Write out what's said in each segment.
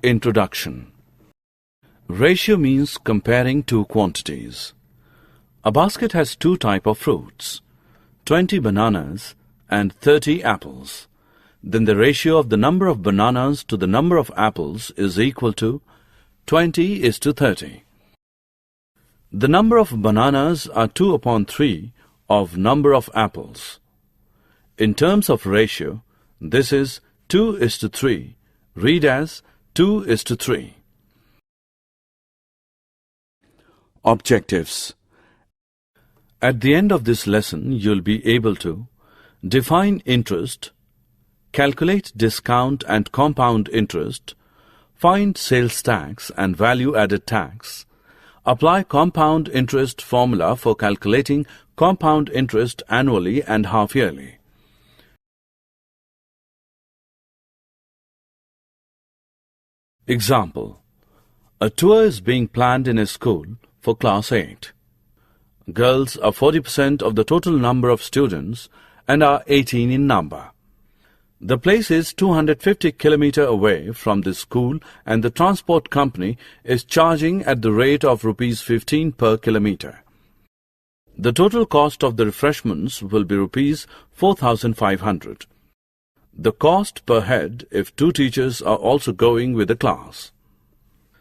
Introduction. Ratio means comparing two quantities. A basket has two types of fruits, 20 bananas and 30 apples. Then the ratio of the number of bananas to the number of apples is equal to 20:30. The number of bananas are 2 upon 3 of number of apples. In terms of ratio, this is 2:3. Read as 2:3. Objectives. At the end of this lesson, you'll be able to define interest, calculate discount and compound interest, find sales tax and value-added tax, apply compound interest formula for calculating compound interest annually and half-yearly. Example. A tour is being planned in a school for Class 8. Girls are 40% of the total number of students and are 18 in number. The place is 250 km away from the school and the transport company is charging at the rate of Rs 15 per kilometer. The total cost of the refreshments will be Rs 4,500. The cost per head if two teachers are also going with the class.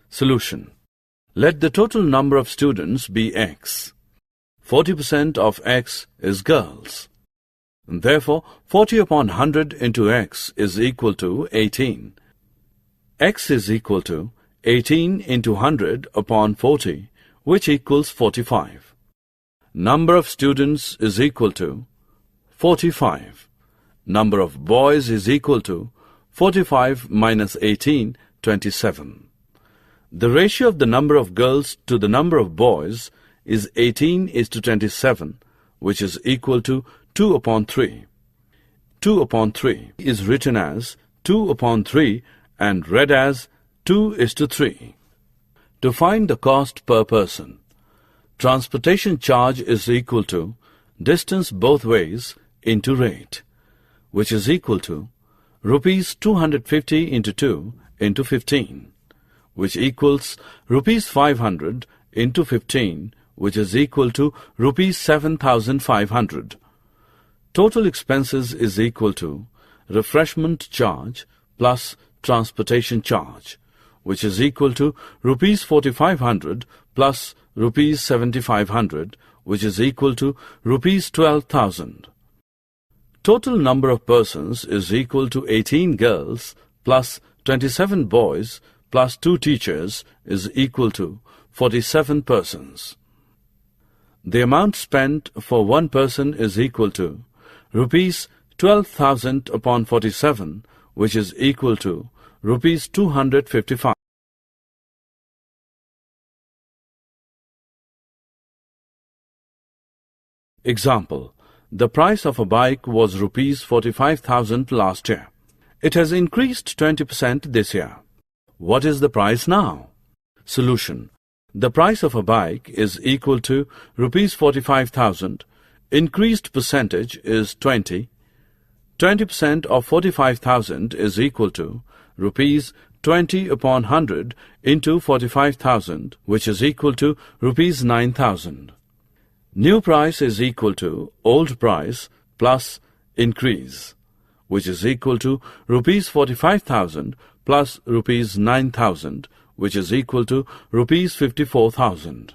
Solution. Let the total number of students be X. 40% of X is girls. Therefore, 40 upon 100 into X is equal to 18. X is equal to 18 into 100 upon 40, which equals 45. Number of students is equal to 45. Number of boys is equal to 45 minus 18, 27. The ratio of the number of girls to the number of boys is 18:27, which is equal to 2 upon 3. 2 upon 3 is written as 2 upon 3 and read as 2:3. To find the cost per person, transportation charge is equal to distance both ways into rate, which is equal to Rs 250 into 2 into 15, which equals Rs 500 into 15, which is equal to Rs 7,500. Total expenses is equal to refreshment charge plus transportation charge, which is equal to Rs 4,500 plus Rs 7,500, which is equal to Rs 12,000. Total number of persons is equal to 18 girls plus 27 boys plus 2 teachers is equal to 47 persons. The amount spent for one person is equal to Rs 12,000 upon 47, which is equal to Rs 255. Example. The price of a bike was Rs 45,000 last year. It has increased 20% this year. What is the price now? Solution. The price of a bike is equal to Rs 45,000. Increased percentage is 20. 20% of 45,000 is equal to Rs 20 upon 100 into 45,000, which is equal to Rs 9,000. New price is equal to old price plus increase, which is equal to Rs 45,000 plus Rs 9,000, which is equal to Rs 54,000.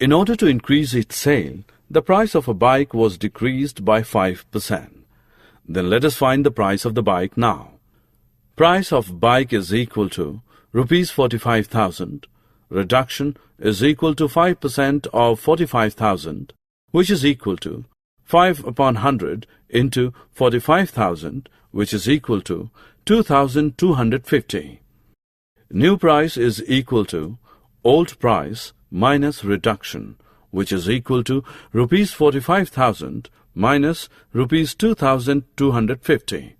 In order to increase its sale, the price of a bike was decreased by 5%. Then let us find the price of the bike now. Price of bike is equal to Rs 45,000. Reduction is equal to 5% of 45,000, which is equal to 5 upon 100 into 45,000, which is equal to 2,250. New price is equal to old price minus reduction, which is equal to Rs 45,000 minus Rs 2,250,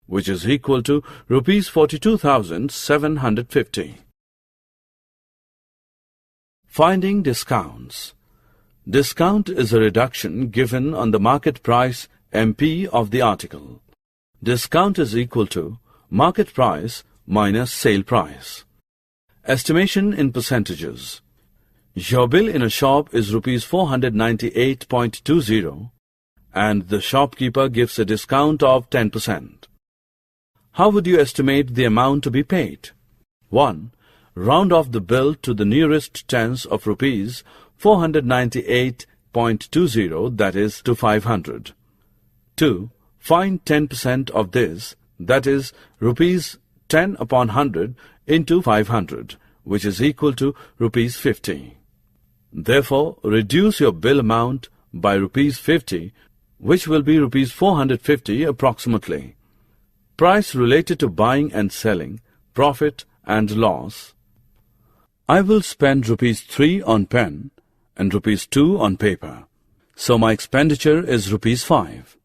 which is equal to Rs 42,750. Finding discounts. Discount is a reduction given on the market price MP of the article. Discount is equal to market price minus sale price. Estimation in percentages. Your bill in a shop is rupees 498.20 and the shopkeeper gives a discount of 10%. How would you estimate the amount to be paid? 1. Round off the bill to the nearest tens of rupees 498.20, that is to 500. 2. Find 10% of this, that is rupees 10 upon 100 into 500, which is equal to rupees 50. Therefore, reduce your bill amount by rupees 50, which will be rupees 450 approximately. Price related to buying and selling, profit and loss. I will spend rupees 3 on pen and rupees 2 on paper. So my expenditure is rupees 5.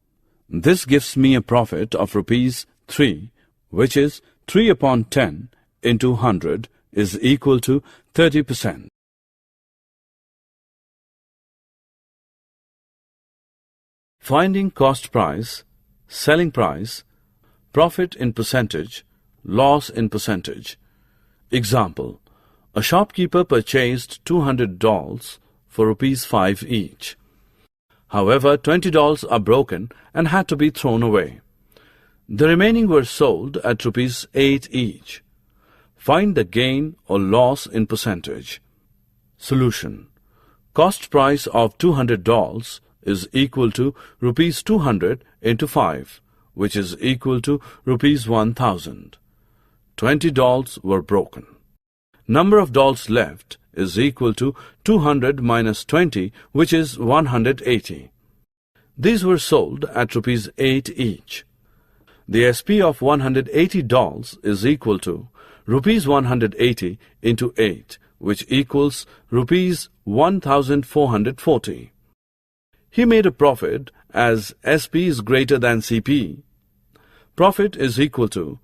This gives me a profit of rupees 3, which is 3 upon 10 into 100 is equal to 30%. Finding cost price, selling price, profit in percentage, loss in percentage. Example, a shopkeeper purchased 200 dolls for rupees 5 each. However, 20 dolls are broken and had to be thrown away. The remaining were sold at rupees 8 each. Find the gain or loss in percentage. Solution. Cost price of 200 dolls is equal to rupees 200 into 5, which is equal to rupees 1000. 20 dolls were broken. Number of dolls left is equal to 200 minus 20, which is 180. These were sold at rupees 8 each. The SP of 180 dolls is equal to rupees 180 into 8, which equals rupees 1440. He made a profit as SP is greater than CP. Profit is equal to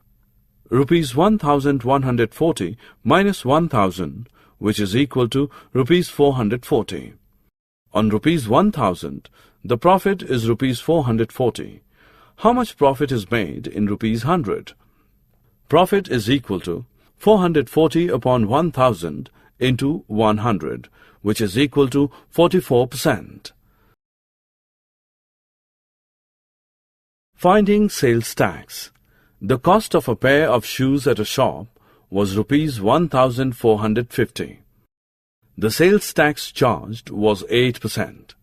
rupees 1140 minus 1000, which is equal to rupees 440. On rupees 1000, the profit is rupees 440. How much profit is made in rupees 100? Profit is equal to 440 upon 1000 into 100, which is equal to 44%. Finding sales tax. The cost of a pair of shoes at a shop was rupees 1450. The sales tax charged was 8%.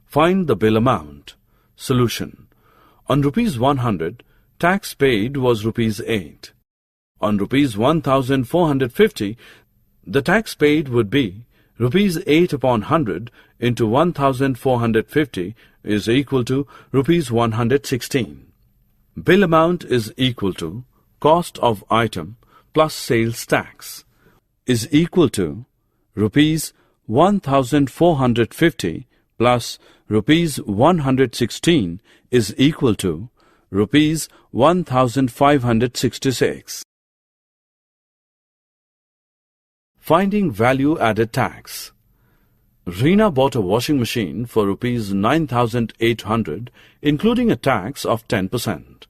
Find the bill amount. Solution. On rupees 100, tax paid was rupees 8. On rupees 1450, the tax paid would be rupees 8 upon 100 into 1450 is equal to rupees 116. Bill amount is equal to cost of item plus sales tax is equal to rupees 1450 plus rupees 116 is equal to rupees 1566. Finding value added tax. Reena bought a washing machine for rupees 9800, including a tax of 10%.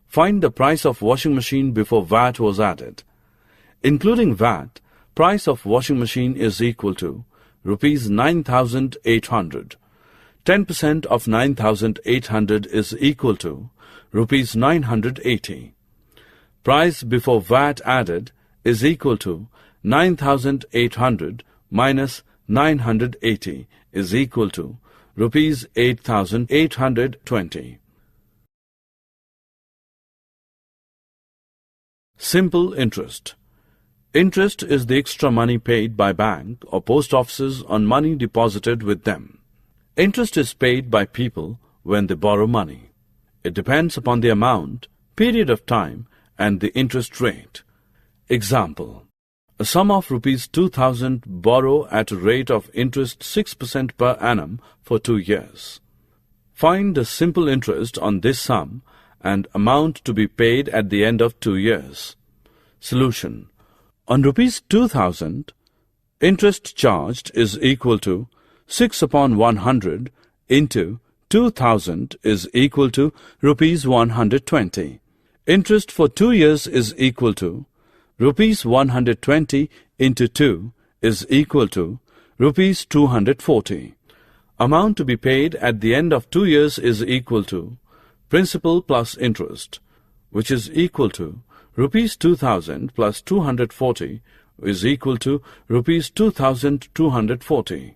Find the price of washing machine before VAT was added. Including VAT, price of washing machine is equal to rupees 9800. 10% of 9800 is equal to rupees 980. Price before VAT added is equal to 9800 minus 980 is equal to rupees 8820. Simple interest. Interest is the extra money paid by bank or post offices on money deposited with them. Interest is paid by people when they borrow money. It depends upon the amount, period of time, and the interest rate. Example. A sum of rupees 2000 borrow at a rate of interest 6% per annum for 2 years. Find the simple interest on this sum and amount to be paid at the end of 2 years. Solution. On rupees 2000, interest charged is equal to 6 upon 100 into 2000 is equal to rupees 120. Interest for 2 years is equal to rupees 120 into 2 is equal to rupees 240. Amount to be paid at the end of 2 years is equal to principal plus interest, which is equal to rupees 2000 plus 240 is equal to rupees 2240.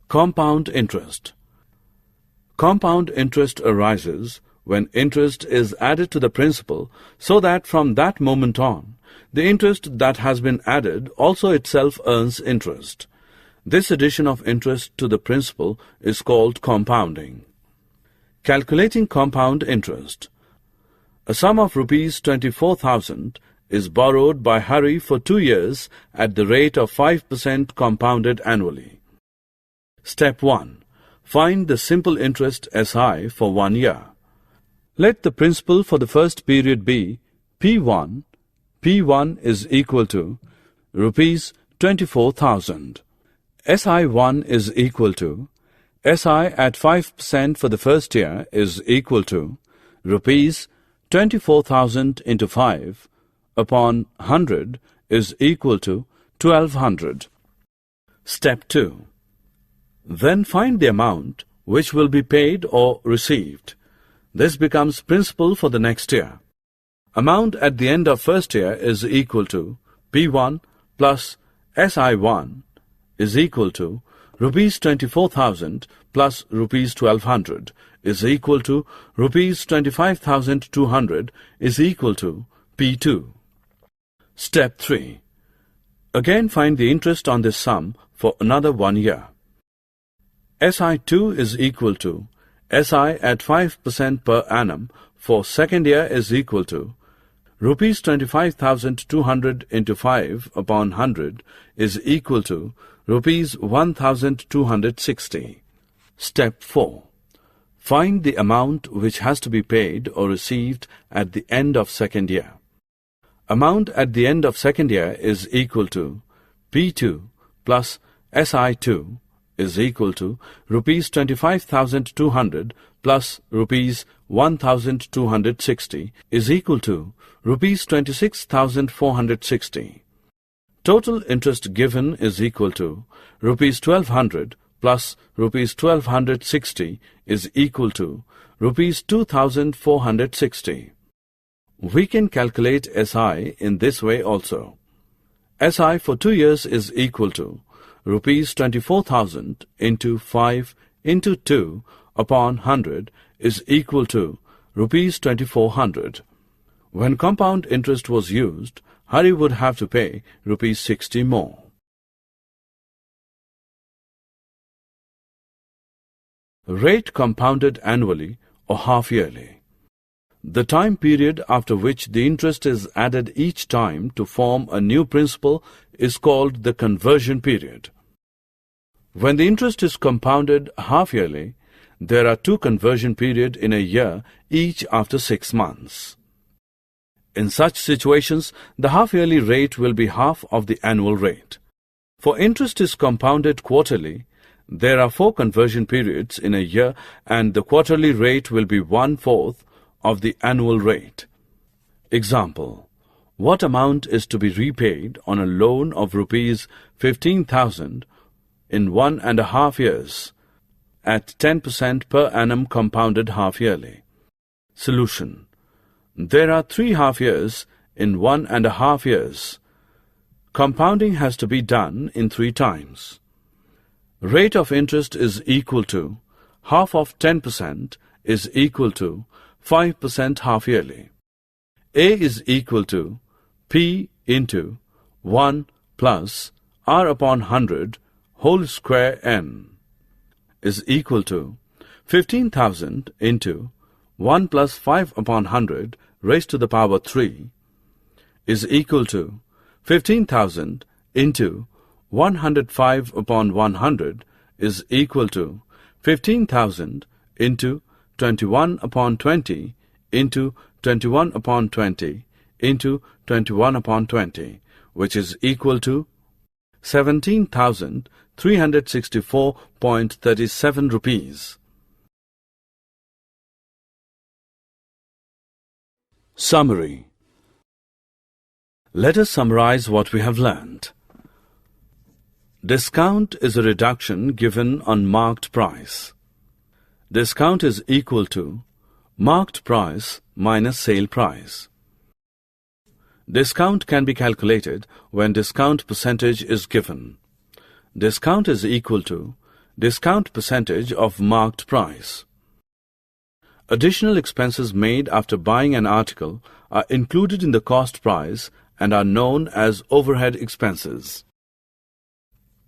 Compound interest. Compound interest arises when interest is added to the principal so that from that moment on, the interest that has been added also itself earns interest. This addition of interest to the principal is called compounding. Calculating compound interest. A sum of rupees 24,000 is borrowed by Hari for 2 years at the rate of 5% compounded annually. Step 1. Find the simple interest SI for 1 year. Let the principal for the first period be P1. P1 is equal to rupees 24,000. SI1 is equal to SI at 5% for the first year is equal to rupees 24,000 into 5 upon 100 is equal to 1200. Step 2. Then find the amount which will be paid or received. This becomes principal for the next year. Amount at the end of first year is equal to P1 plus SI1 is equal to rupees 24,000 plus rupees 1200 is equal to rupees 25,200 is equal to P2. Step 3. Again find the interest on this sum for another 1 year. SI2 is equal to SI at 5% per annum for second year is equal to rupees 25,200 into 5 upon 100 is equal to rupees 1,260. Step 4. Find the amount which has to be paid or received at the end of second year. Amount at the end of second year is equal to P2 plus SI2 is equal to rupees 25,200 plus rupees 1,260 is equal to rupees 26,460. Total interest given is equal to rupees 1,200 plus rupees 1,260 is equal to rupees 2,460. We can calculate SI in this way also. SI for 2 years is equal to rupees 24,000 into 5 into 2 upon 100 is equal to rupees 2,400. When compound interest was used, Hari would have to pay rupees 60 more. Rate compounded annually or half-yearly. The time period after which the interest is added each time to form a new principal is called the conversion period. When the interest is compounded half-yearly, there are 2 conversion periods in a year, each after 6 months. In such situations, the half-yearly rate will be half of the annual rate. For interest is compounded quarterly, there are 4 conversion periods in a year and the quarterly rate will be 1/4 of the annual rate. Example: what amount is to be repaid on a loan of rupees 15,000 in 1.5 years at 10% per annum compounded half-yearly? Solution: there are 3 half-years in 1.5 years. Compounding has to be done in 3 times. Rate of interest is equal to half of 10% is equal to 5% half-yearly. A is equal to P into 1 plus R upon 100 whole square n is equal to 15,000 into 1 plus 5 upon 100 raised to the power 3 is equal to 15,000 into 105 upon 100 is equal to 15,000 into 21 upon 20 into 21 upon 20 into 21 upon 20, which is equal to 17,364.37 rupees. Summary. Let us summarize what we have learned. Discount is a reduction given on marked price. Discount is equal to marked price minus sale price. Discount can be calculated when discount percentage is given. Discount is equal to discount percentage of marked price. Additional expenses made after buying an article are included in the cost price and are known as overhead expenses.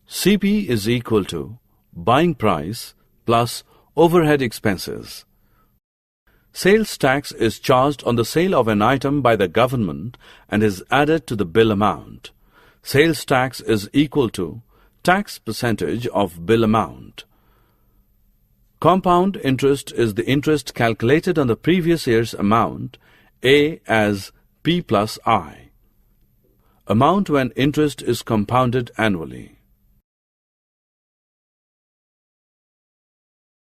CP is equal to buying price plus overhead expenses. Sales tax is charged on the sale of an item by the government and is added to the bill amount. Sales tax is equal to tax percentage of bill amount. Compound interest is the interest calculated on the previous year's amount, A as P plus I. Amount when interest is compounded annually.